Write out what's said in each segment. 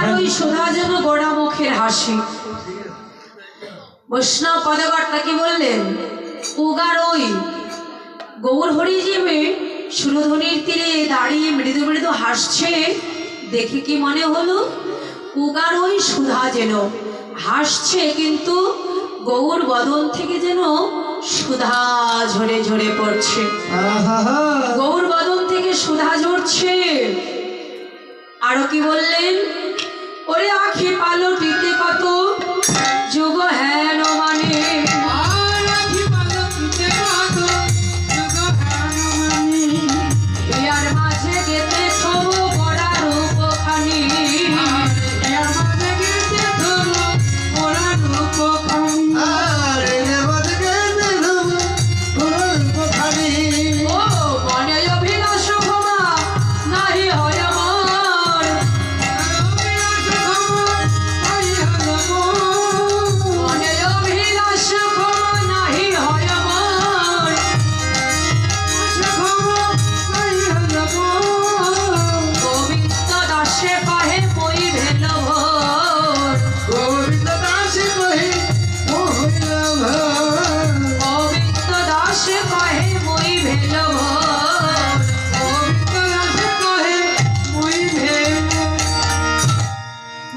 আর ওই সুধা যেন গোড়া মুখের হাসি। বৈষ্ণব পদকর্তা কি বললেন? উগার ওই গৌর হরিজিমে সুরধ্বনির তীরে দাঁড়িয়ে মৃদু মৃদু হাসছে দেখে কি মনে হলো? উগার ওই সুধা যেন হাসছে, কিন্তু গৌর বদন থেকে যেন সুধা ঝরে ঝরে পড়ছে। গৌর বদন থেকে সুধা ঝরছে। আরো কি বললেন? ওরে আখি পালটিতে কত যুগ হেন মানে, ইয়ার মাঝে গেতে থবো বড়া রূপখানি,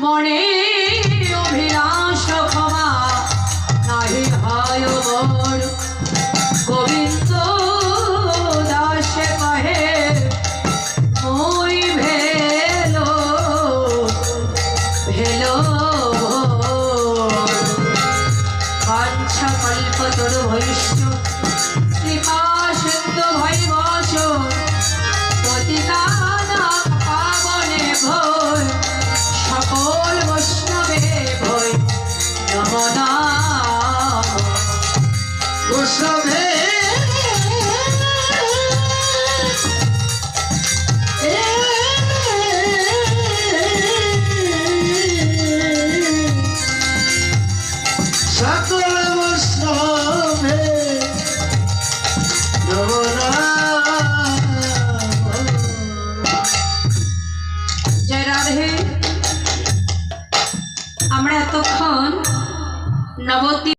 মনে অভিলাষ ক্ষমা নাহি হয় মোর, গোবিন্দ দাসে কহে মই ভেলো ভেলো। বাঞ্ছা কল্পতরু বৈষ্ণব কৃপা সিন্ধু ভৈবশ, পতিতানাং পাবনে ভয় সকল বৈষ্ণবে ভয় নমনা বৈষ্ণবে। সকল বৈষ্ণবে নমনা। জয় রাধে। আমরা এতক্ষণ নবদ্বীপ